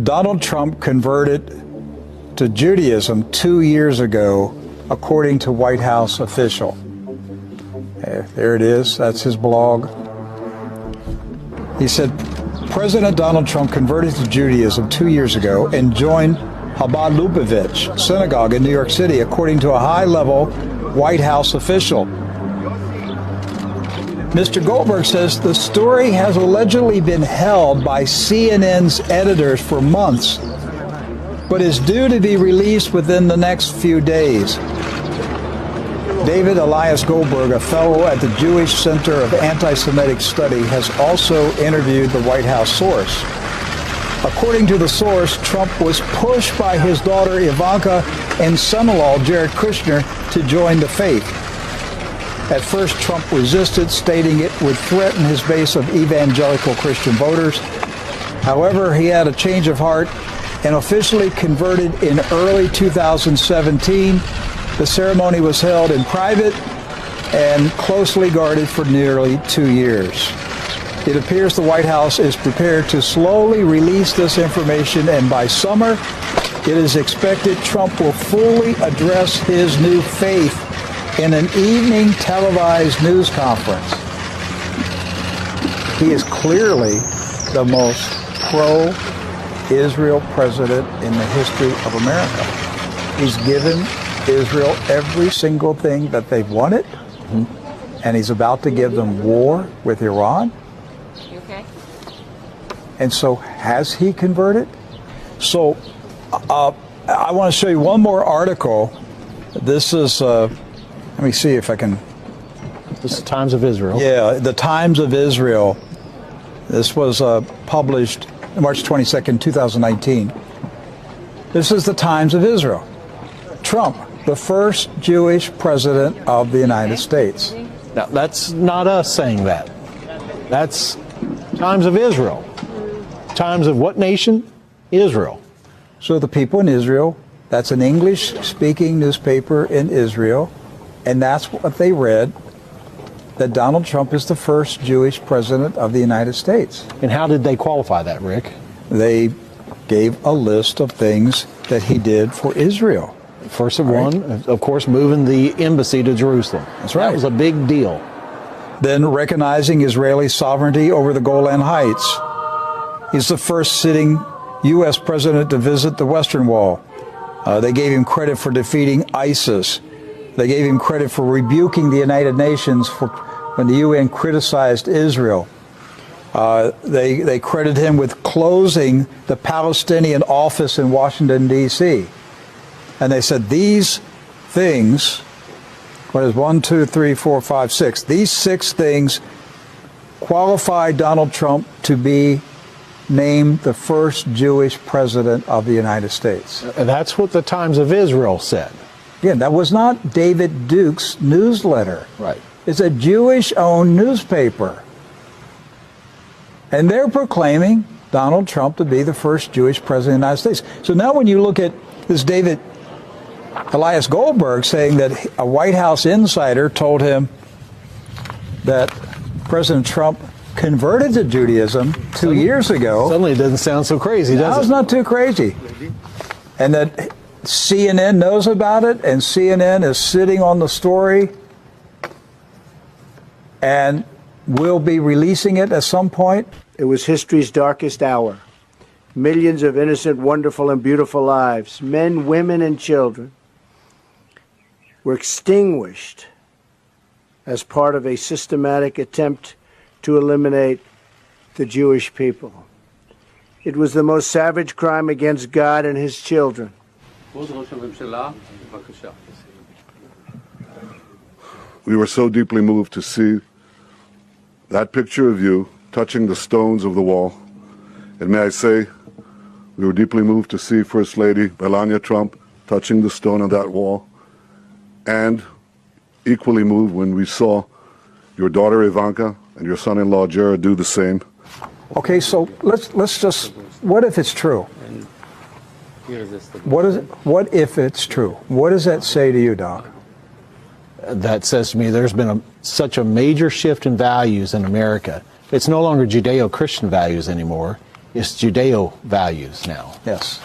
Donald Trump converted to Judaism 2 years ago, according to White House official. There it is. That's his blog. He said, President Donald Trump converted to Judaism 2 years ago and joined Chabad Lubavitch Synagogue in New York City, according to a high-level White House official. Mr. Goldberg says the story has allegedly been held by CNN's editors for months, but is due to be released within the next few days. David Elias Goldberg, a fellow at the Jewish Center of Anti-Semitic Study, has also interviewed the White House source. According to the source, Trump was pushed by his daughter Ivanka and son-in-law Jared Kushner to join the faith. At first, Trump resisted, stating it would threaten his base of evangelical Christian voters. However, he had a change of heart and officially converted in early 2017. The ceremony was held in private and closely guarded for nearly 2 years. It appears the White House is prepared to slowly release this information, and by summer, it is expected Trump will fully address his new faith in an evening televised news conference. He is clearly the most pro-Israel president in the history of America. He's given Israel every single thing that they've wanted, and he's about to give them war with Iran. Okay. And so, has he converted? So, I want to show you one more article. This is, let me see if I can. This is the Times of Israel. Yeah, the Times of Israel. This was published March 22nd, 2019. This is the Times of Israel. Trump, the first Jewish president of the United States. Now, that's not us saying that. That's Times of Israel. Times of what nation? Israel. So the people in Israel, that's an English-speaking newspaper in Israel, and that's what they read, that Donald Trump is the first Jewish president of the United States. And how did they qualify that, Rick? They gave a list of things that he did for Israel. First of one, of course, moving the embassy to Jerusalem. That's right. That was a big deal. Then recognizing Israeli sovereignty over the Golan Heights. He's the first sitting U.S. president to visit the Western Wall. They gave him credit for defeating ISIS. They gave him credit for rebuking the United Nations when the UN criticized Israel. They credited him with closing the Palestinian office in Washington, D.C. And they said these things, what is 1, 2, 3, 4, 5, 6, these 6 things qualify Donald Trump to be named the first Jewish president of the United States. And that's what the Times of Israel said. Again, that was not David Duke's newsletter. Right. It's a Jewish-owned newspaper. And they're proclaiming Donald Trump to be the first Jewish president of the United States. So now when you look at this David Elias Goldberg saying that a White House insider told him that President Trump converted to Judaism 2 years ago. Suddenly it doesn't sound so crazy, does it? Now it's not too crazy. And that CNN knows about it, and CNN is sitting on the story and will be releasing it at some point. It was history's darkest hour. Millions of innocent, wonderful, and beautiful lives, men, women, and children, were extinguished as part of a systematic attempt to eliminate the Jewish people. It was the most savage crime against God and his children. We were so deeply moved to see that picture of you touching the stones of the wall. And may I say, we were deeply moved to see First Lady Melania Trump touching the stone on that wall. And equally moved when we saw your daughter Ivanka and your son-in-law Jared do the same. Okay, so let's just, what if it's true? What if it's true? What does that say to you, Doc? That says to me there's been such a major shift in values in America. It's no longer Judeo-Christian values anymore. It's Judeo values now. Yes.